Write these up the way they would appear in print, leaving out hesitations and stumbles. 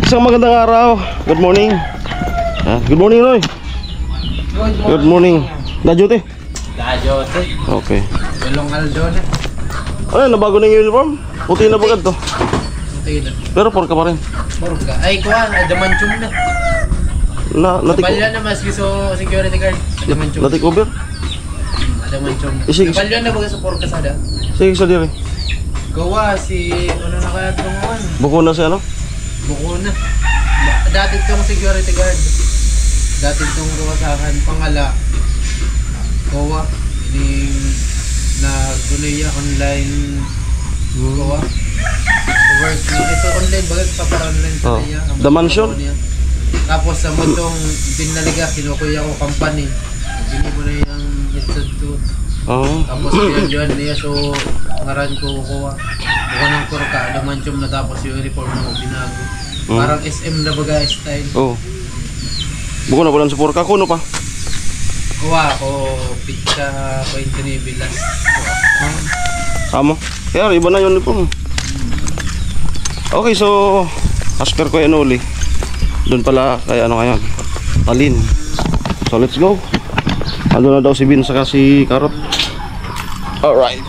Isang magandang araw. Good morning. Good morning, Roy. Good morning. Da-duty? Da-duty. Okay. Belong Aldo na. Ano, nabago na yung uniform? Puti na bagad to. Puti na. Pero porka pa rin. Porka. Ay, kuha. Adamantium na. Nabalya na mas gusto security guard. Adamantium. Natik over? Adamantium. Isig. Nabalya na baga sa porka sada. Sige sa diri. Gawa si... Ano na kaya tunguan? Buko na si ano? Buko na. Dati itong security guard. Dati itong ruwasahan. Pangala. Gawa. Ining... Nag-uliya online. Gawa. Work. Ito online. Bagay pa para online sa niya. The mansion? Tapos sa motong binaliga, kinukuya ko company. Bini ko na yung headset to. Tapos yun niya, so ngaran ko kuha. Buka ng kurka, adamantium na tapos yung uniform mo binago. Parang SM na baga style. Buko na pala sa porka, kuno pa? Kuha ko, pizza, 29 bilas. Amo? Kaya iba na yung uniform. Okay, so as per ko yan uli. Doon pala kay ano ngayon, Talin. So let's go. Ando na daw si Bin saka si Karot. Alright.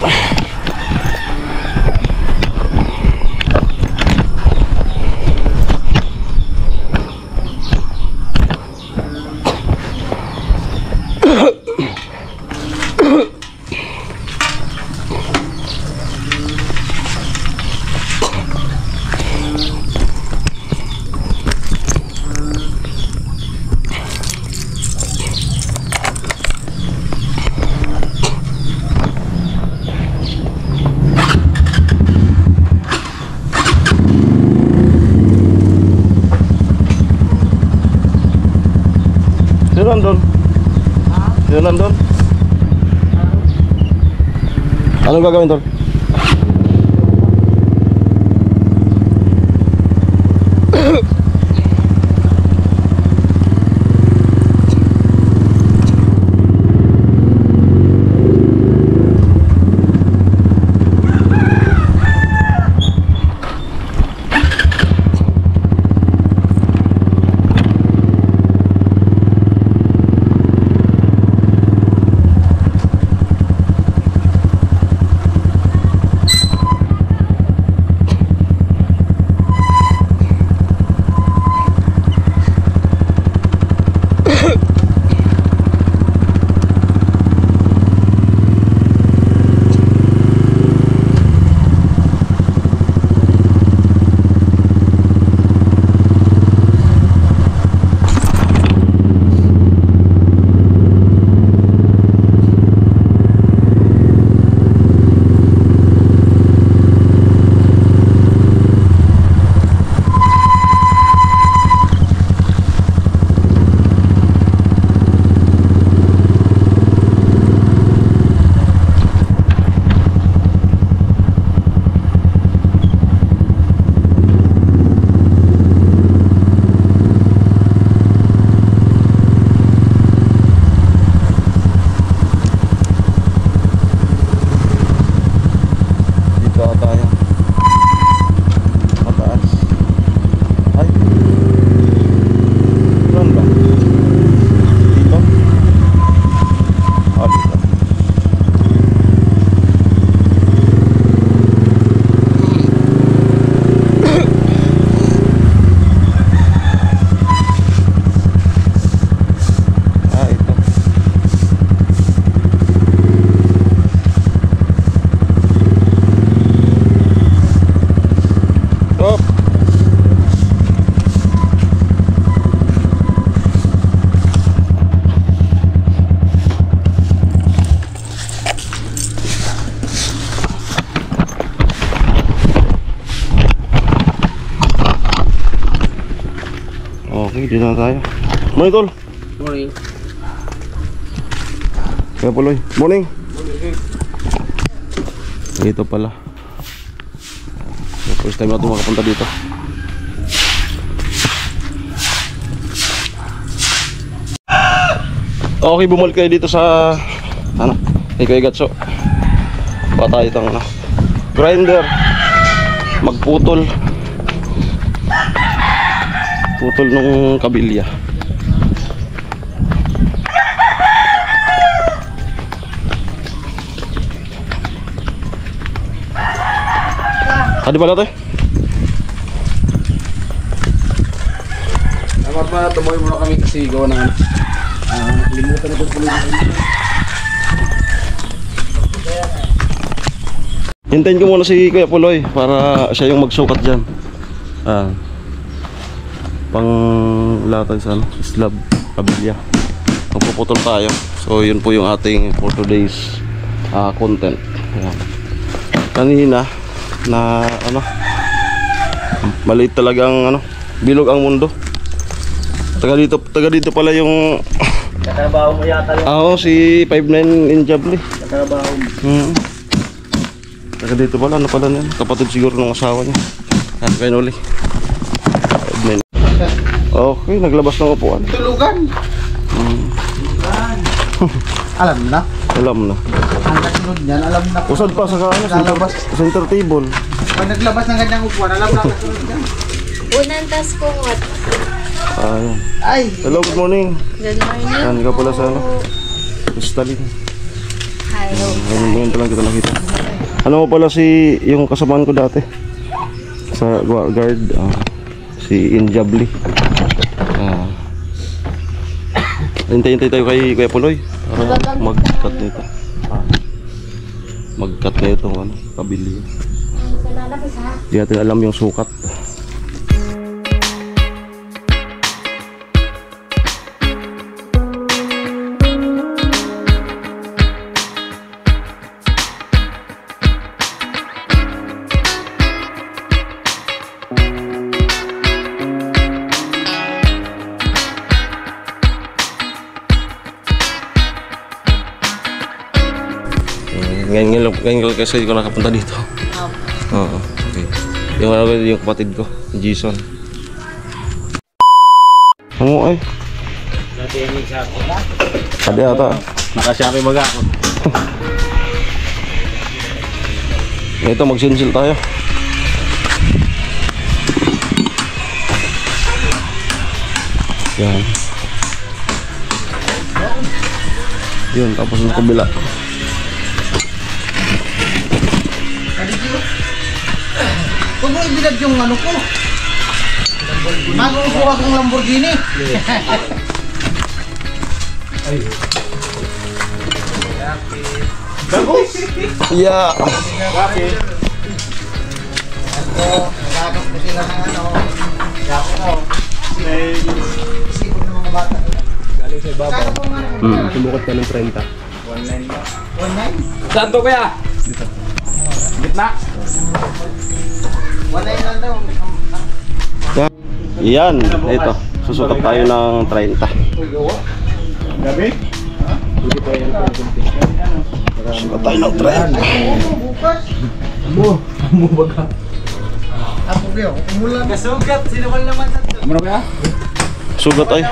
Sino nandun? Sino nandun? Anong gagawin tol? Okay, dito na tayo. Morning tol. Morning. Kaya Puloy. Morning. Dito pala. First time na ito makapunta dito. Okay, bumalik kayo dito sa ano, kay Gatso. Pa tayo itong ano, grinder magputol. putol nung kabilya. Adi pala to eh. Dapat pa, tumoy muna kami kasi gawa ng limutan ito pulo. Hintayin ko muna si Kuya Puloy para siya yung magsukat dyan. Pang latag sa slab, kabilya. Magpuputol tayo. So yun po yung ating for today's content. Ayan. Kanina na maliit talagang bilog ang mundo. Taga dito pala yung Katrabaho mo yata yung oo, si 59 Injabli. katrabaho mo. Taga dito pala, pala niyan. Kapatid siguro ng asawa niya. At kayo uli. 59. Okay, naglabas ng upuan. Tulugan. Alam na. Alam na. Ang kasunod niyan, alam na. Usad pa sa center table. Pag naglabas ng ganyang upuan, alam na ang kasunod niyan. Unang tas pungot. Ayun. Ay! Hello, good morning. Good morning. Yan ka pala sa Stalin. Hello. Ngayon pa lang kita nakita. Ano mo pala si yung kasamaan ko dati sa guard, si Injabli. Hintay-hintay tayo kay Kuya Puloy para mag-cut nito. Mag-cut nito kabilya. Di natin alam yung sukat. Ngayon kasi ko nakapunta dito. Oo, okay. Yung kapatid ko, Jason. Ano ay? Ada ata. Nakasyari baga ako. Ito, magsinsil tayo. Yan. Yun, tapos ng kabila. Huwag mo ibilad yung ano ko. Mag-uupo akong Lamborghini. Bagus! Yeah. Bakit? Nagagap ko sila ng Gapo ko. Isipon ng mga bata. Galing sa ibaba. Sumukot ka ng 30. 1.9 ba? 1.9? Saan to kaya? Gitna? 1.9 lang daw. Yan, ito. Susukat tayo ng 30. Gabi? Susukat tayo ng 30. Bukas? Amo baga. Ako kayo, umulan. Kasugat, sinawal naman sa to. Ano kaya? Sugat ay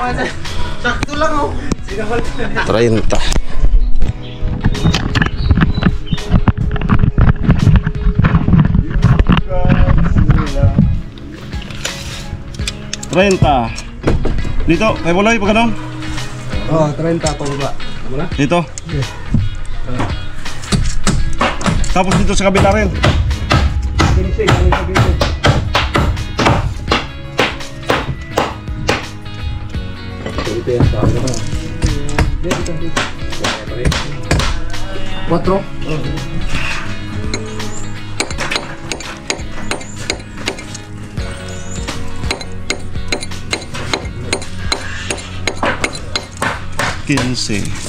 Sakto lang oh. 30. Dito, kay Buloy, pag ano? Oh, 30 pa baba. Dito. Tapos dito sa kabila rin. Quatro? 15.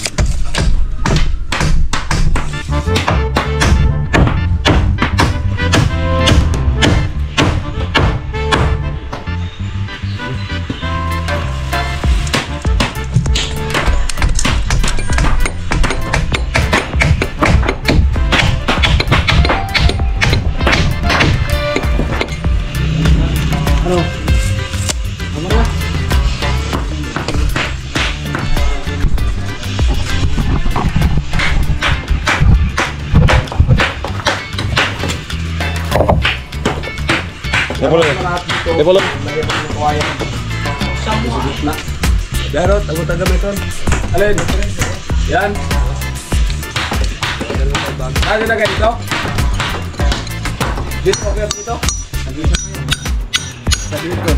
Epolo. Na. Darot, ako taga meton. Alin? Yan. Ano na kayo dito? Dito ko kayo dito? Sa dito.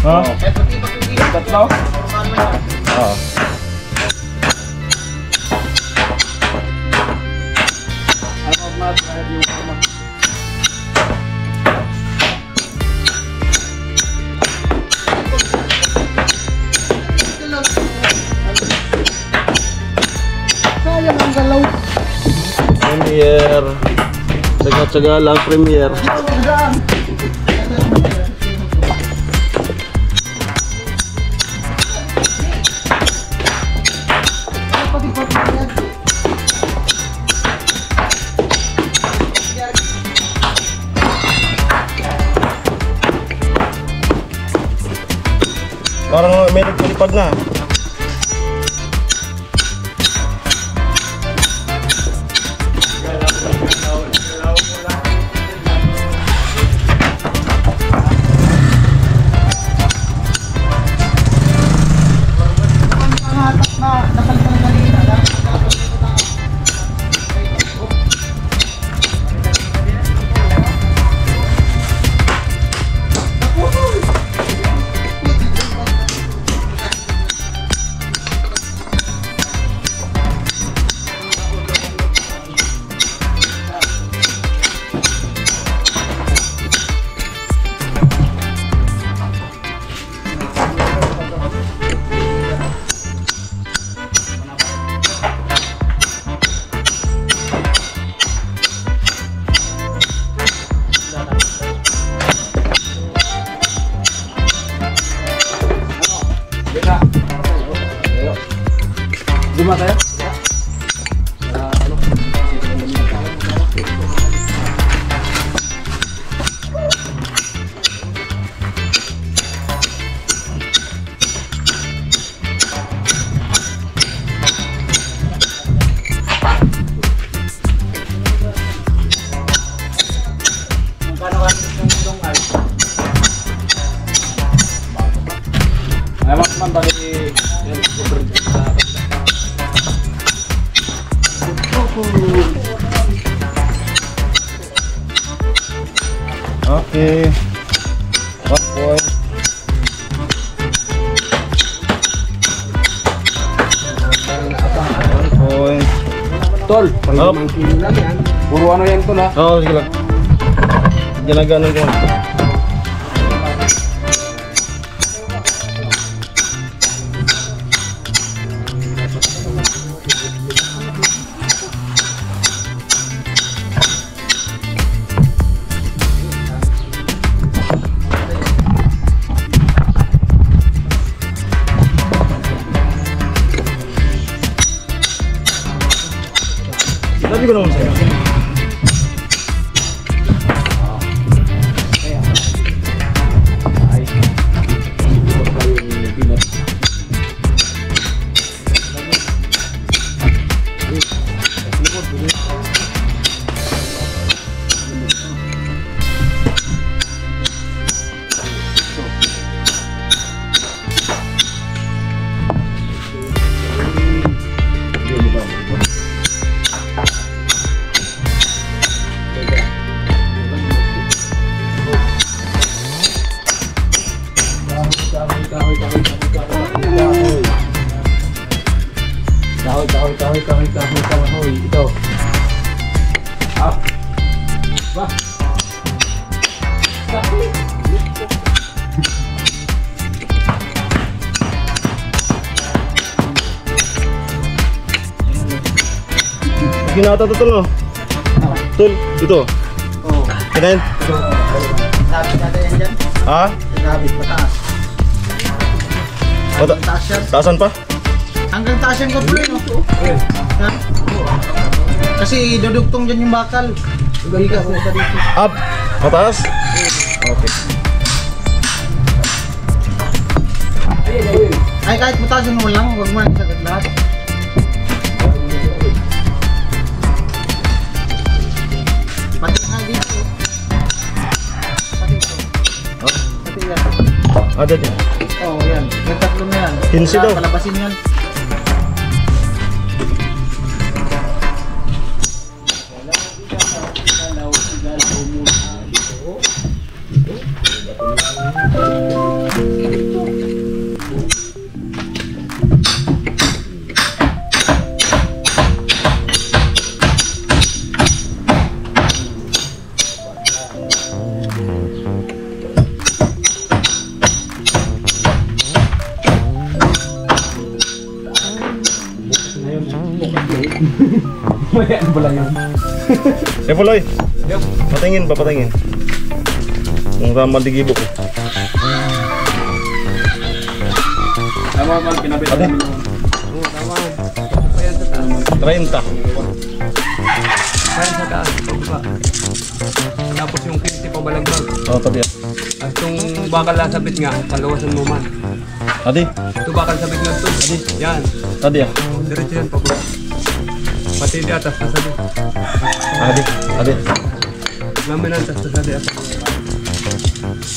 Ha? Tatlo? Oo. Ano mat yung sama? Sayang ang galaw. Premier. Tsaga-tsaga lang, Premier. Parang may nagpalipad na. Lima tayo? Ay, man bali yan super. Okay. 1 point. Tol, Up. puro ano yan tol ha? Oo, sige lang. Ginaganon ko. Sabi ko naman sa'yo. Ginata to tol, no? Tol, ito. Oo. Kinain? Sabi natin yan dyan. Ha? Sabi, pataas. Hanggang taas yan. Taasan pa? Hanggang taas yan ko tuloy, no? Ha? Kasi dudugtong dyan yung bakal. Bigas mo sa dito. Up. Mataas? Okay. Ay, kahit mataas mo lang, huwag mo nang sagot lahat. Pati nga dito. Pati ito. Pati yan. Ada din. Oo, yan. Yung tatlo na yan. 15 daw. Palabasin yan. Ano ba lang yun? Eh, Puloy. Patingin pa, patingin. Yung ramal digibo ko. Tama ba, kinabit Ate? namin yung... 30. Kain sa taas, pababa. Tapos yung 50 pa balagbag. Oh, tabi. At yung bakal na sabit nga, palawasan mo man. Adi. Ito bakal sabit nga ito. Yan. Adi ah. Diretso yan, pababa. Pati di atas na sabit. Adi. Adi. Namin ang atas na sabit.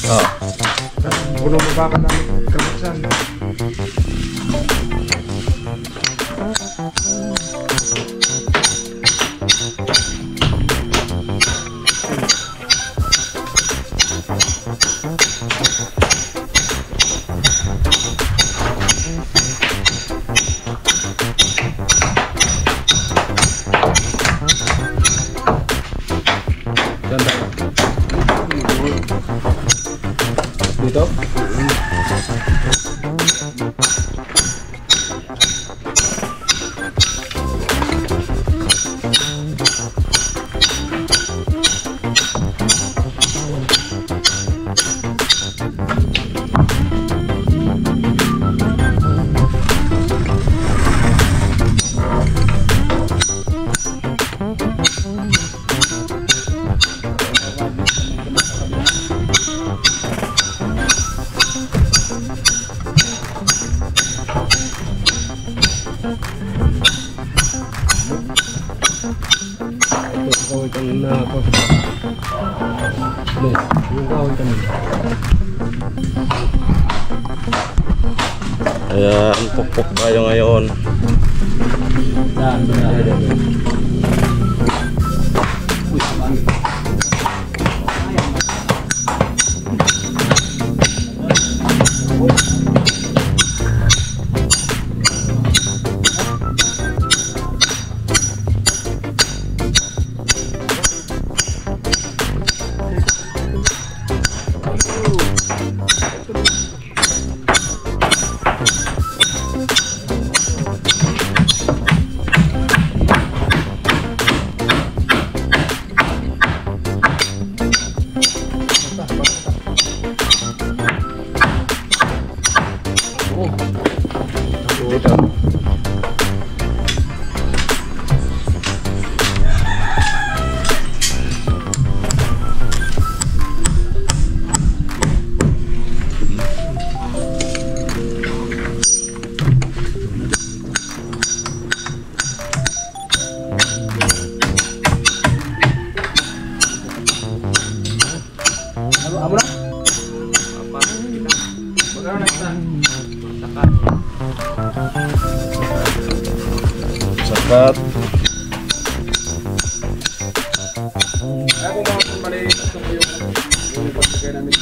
Ah. Puno mo bakal namin. Kamaksan. Dito? Kahoy kanina ako. Yung kahoy kanina. Ayan, pukpok tayo ngayon. Dito. Amo na? Sakat. Kaya kung mga mali, gusto ko yung pagbigay namin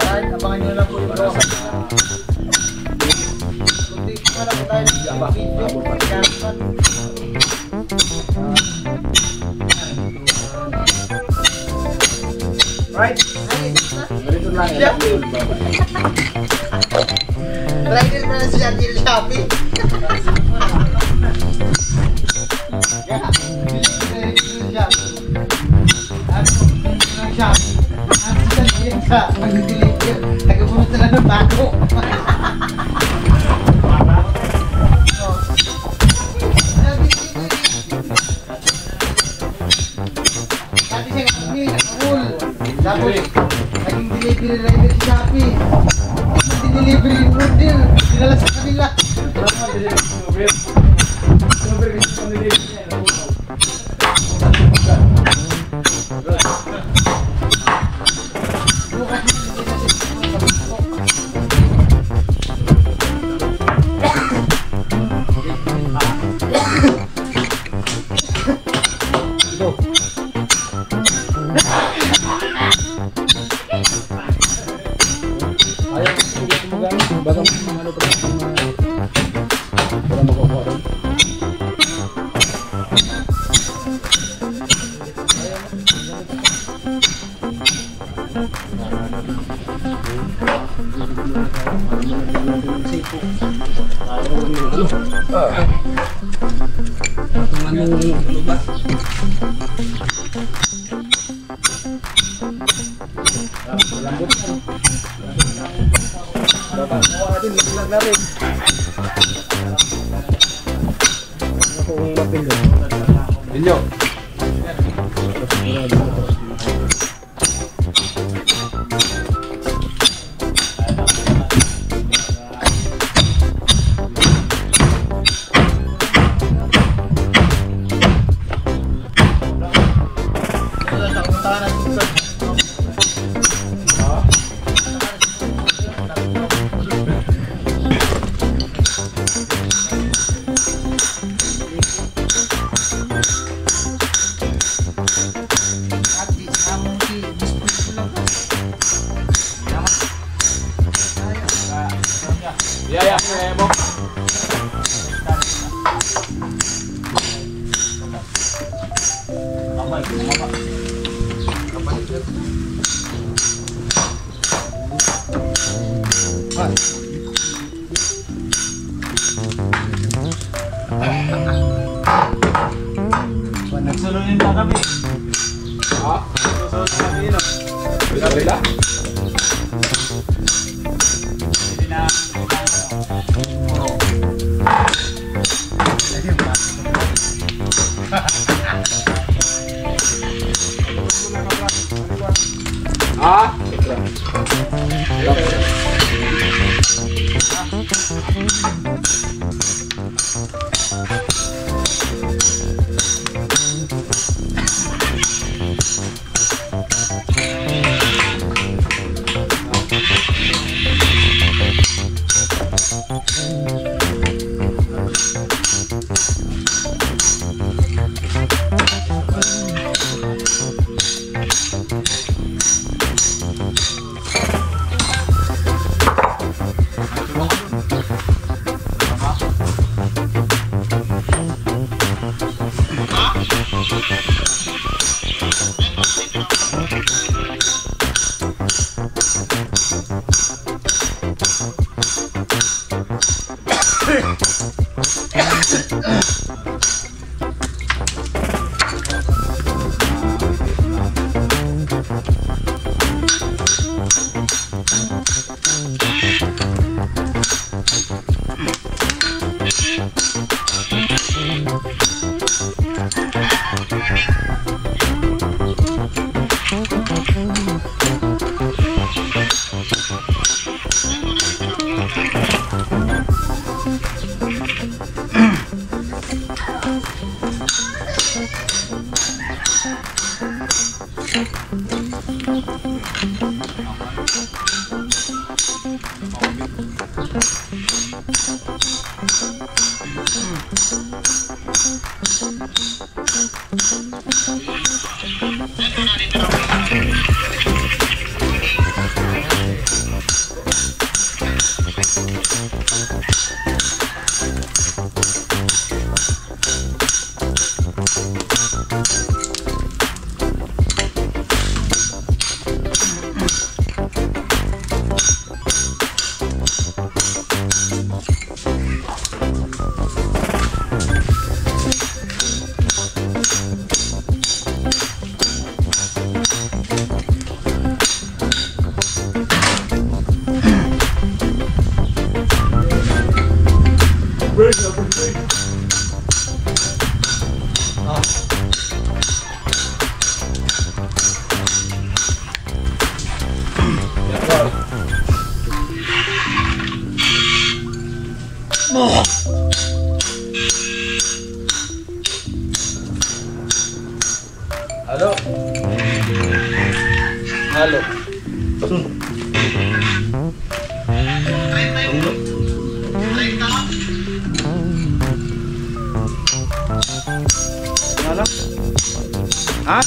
Ay, abangan nyo lang po yung gawa. Kunti pa lang tayo ng video. Pagkakaroon. Ganito lang yan. Rider na siya di Shopee. Nag-upunta lang ng bago. Dati siya kami, nakakul. Tapos, naging delivery rider si Shopee. Delivery yung order. Dinala sa kanila. Inyo. Yaya, mo. Nagsulunin pa kami. Ha? Susunod kami yun. Bila? Hindi na. Ha? Halo. Ano? Ha?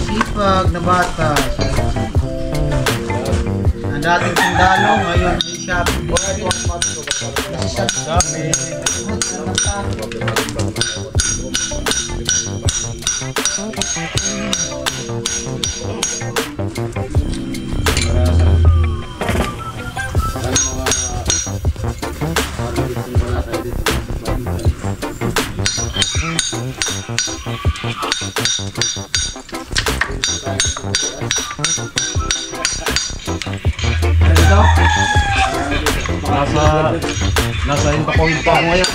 Sipag na bata. Ang dating sundalo, ngayon ay shopping. Nasa Interpoint pa ako ngayon.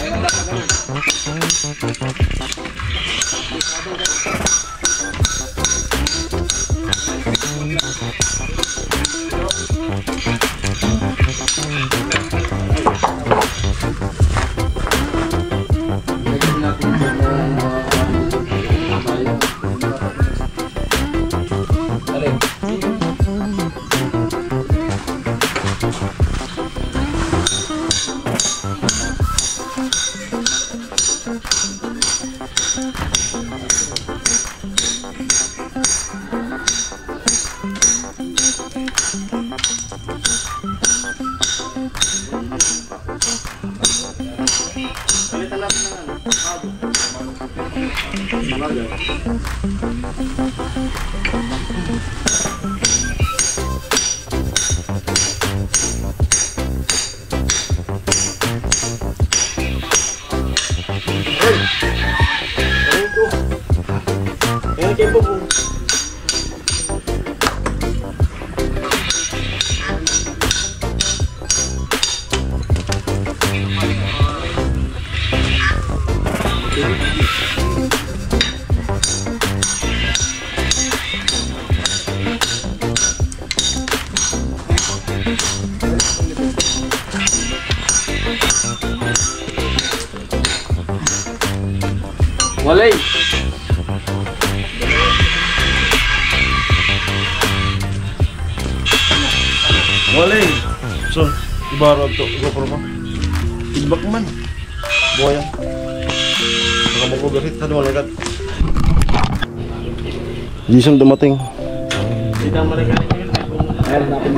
Walay. Walay. So, ibarod to. GoPro mo. Feedback man. Buhay yan. Baka mag-overheat. Ano wala agad. Jason dumating. Ito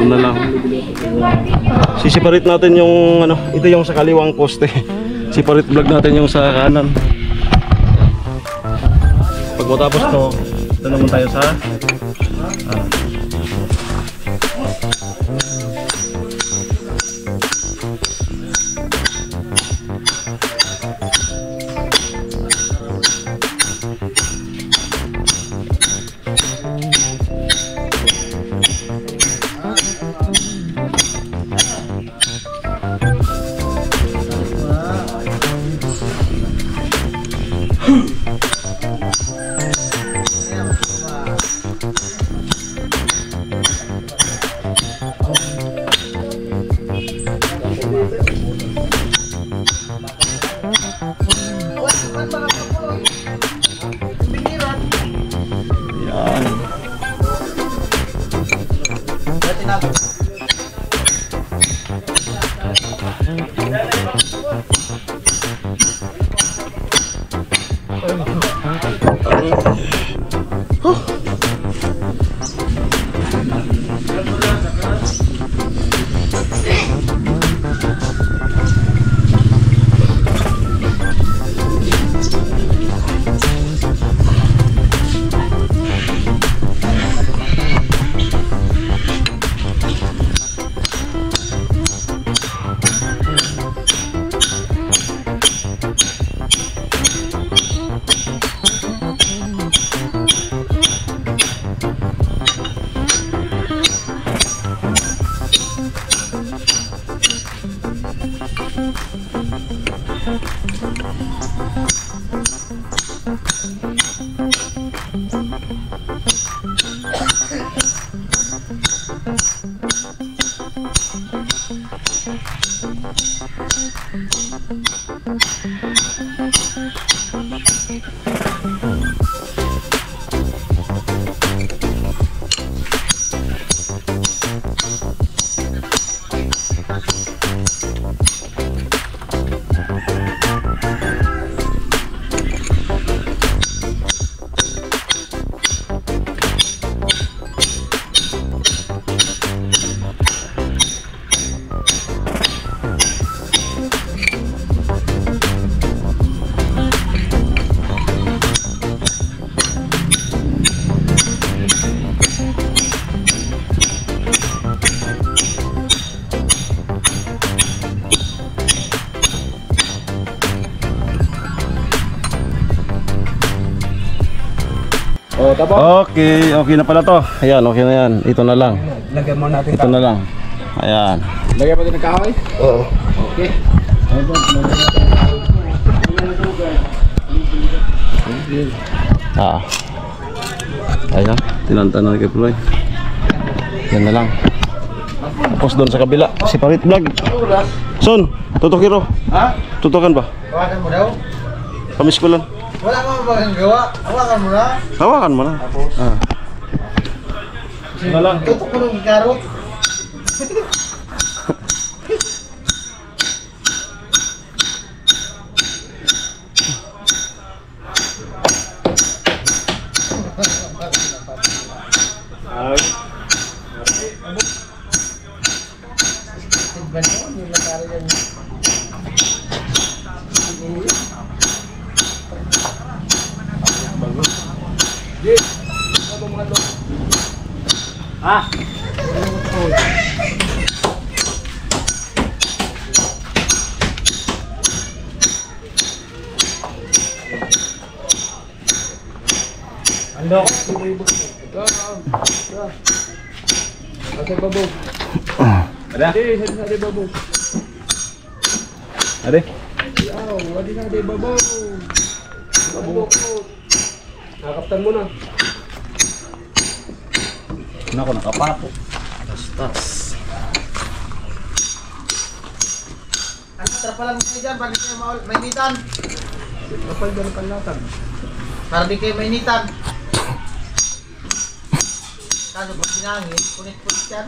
na lang. Sisiparit natin yung ano. Ito yung sa kaliwang poste. Siparit vlog natin yung sa kanan. Pag matapos to, ito naman tayo sa Oh, tapos. Okay, okay na pala to. Ayan, okay na yan. Ito na lang. Lagyan mo natin. Ito na lang. Ayan. Lagyan pa din ng kahoy? Oo. Okay. Ah. Ayan, tinantanan kay Floyd. Yan na lang. Tapos doon sa kabila, si Parit Vlog. Son, tutukiro. Ha? Tutukan ba? Hawakan mo daw? Kamis ko lang. Wala ka mabagang gawa. Hawakan mo na. Hawakan mo na. Ah. Tutok mo ng karot. Ada? Ada babong. Ada? Wadi na ada babong. Babong. Nakaptan mo na. Nako, nakapato. Ano, trapalan mo kayo dyan para di kayo mainitan. Kapal ba ng panlatag? Para di kayo mainitan. Kaso pag sinangin, punit-punit yan.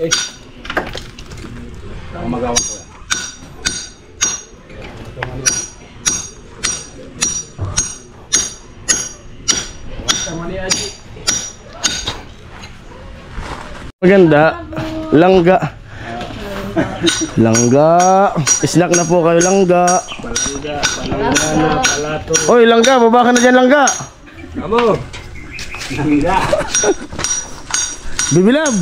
Eh. Ang magawa ko yan. Maganda. Langga. Langga. Snack na po kayo, langga. Oy, langga, baba ka na dyan, langga. Amo. Langga. Bibilab.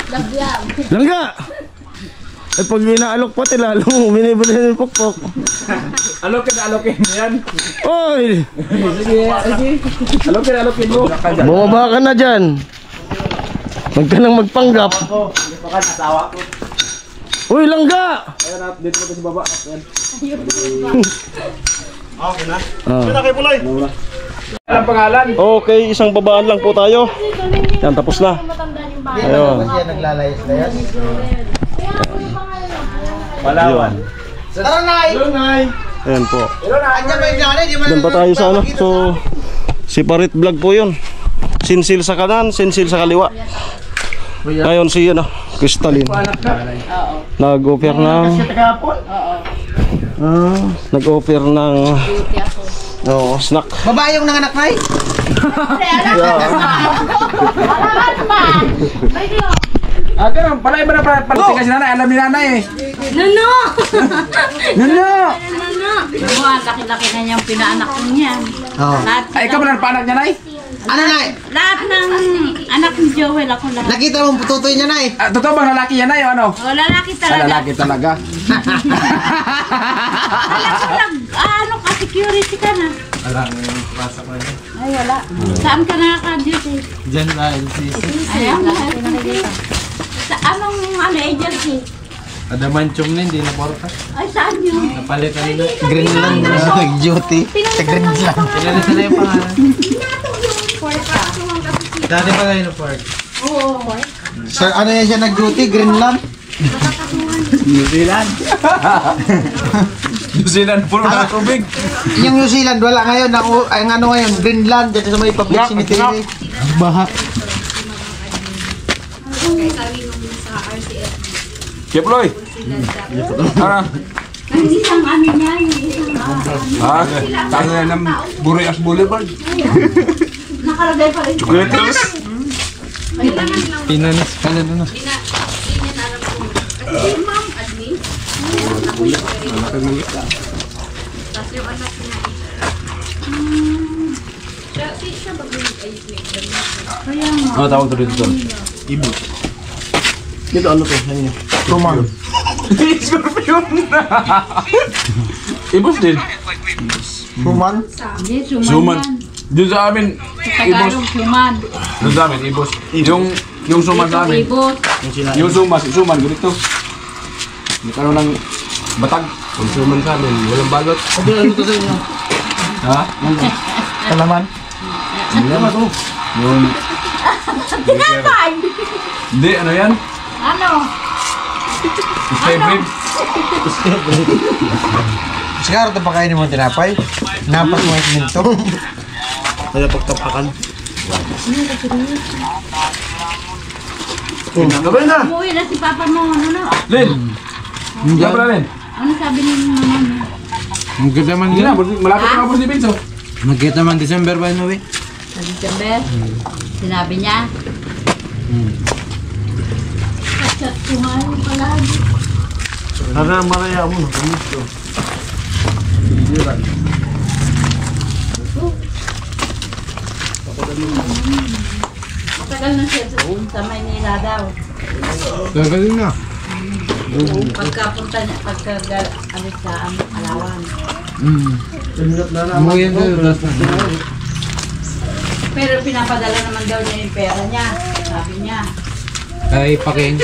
Labyab. Langga. Eh, pag inaalok pati lalo, binibili ng pukpok. Alokin yan. Oy, Sige. Alokin mo. bumaba ka na dyan. Huwag ka nang magpanggap. Uy, langga. Ayan, update mo to sa baba. Ayan. Ah. Anong pangalan? Okay, isang babaan lang po tayo. Yan, tapos na. Ayun. Kasi yan naglalayas-layas. Palawan. Tara, Nay! Ayan po. Andiyan ba yung nanay? Di ba Doon pa tayo sa ano. So, si Parit Vlog po yun. Sinsil sa kanan, sinsil sa kaliwa. Ngayon si ano, Crystalline. Nag-offer ng... nag-offer ng... Oo, snack. Babae yung nanganak, Nay? Ganun. Palay ba na palating kasi nanay? Alam ni nanay eh. Nuno! Nuno! Nuno! Nuno, laki-laki na niyang pinaanak ko niyan. Oo. Lahat, Ay, ikaw ba na panak niya, nay? Ano, Nay? lahat ng anak ni Joel, ako lahat. Nakita mo pututoy niya, Nay? Totoo bang lalaki yan, nay? O ano? O, lalaki Ah, talaga. lalaki talaga. Alam ko ano ka, security ka na. Ay, wala. Saan ka nakaka-duty? Diyan na, LCC. Ayan, Anong agency? Adamantium na, hindi na porta. Ay, saan yun? Napalitan nila. Greenland duty. Sa Greenland. Pinalitan na yung pangalan. Dati pa kayo na porta. Oo. Sir, ano yan siya nag-duty? Greenland? New Zealand. New Zealand, puro na tubig. Yung New Zealand, wala ngayon. Ang ano ngayon, Greenland. Dito sa may public cemetery. Baha. Keploy. Ano? Ang isang ano niya, yung isang Ha? Tayo na ng Burias Boulevard. nakalagay pa rin. Chocolates. Pinanis ka na doon. Ano tawag to dito? Dito ano to? Ano yun? Truman. Scorpion na! Ibos din. Truman? Hindi, Suman. suman yan. Doon sa amin, ibos. Tagalog, suman. Doon sa amin, ibos. Yung suman sa amin. Ibot. Yung suman, ganito. Nagkaroon ng batag. Yung suman sa amin, walang balot. Ano to sa inyo? Ha? Kalaman? Yung... Tinapay! Hindi, ano yan? Ano? Favorite. Sigaro ito pa kainin mo tinapay? Napas mo yung minto. Kaya pagtapakan. Gabay na! Umuwi na si papa mo. Ano? Lin! Gabay Lin! Ano sabi ni mama mo? Magkita man Hindi na, malapit na ako si Vince. Magkita man December ba yun, Sa December? Sinabi niya? Chat kumain palagi. Sana maraya mo. Gusto. Matagal na siya sa Maynila daw. Gagaling na. Pagkapunta niya, pagka-alis sa Alawan. Umuwi yan doon. Pero pinapadala naman daw niya yung pera niya. Sabi niya. Ay, paking.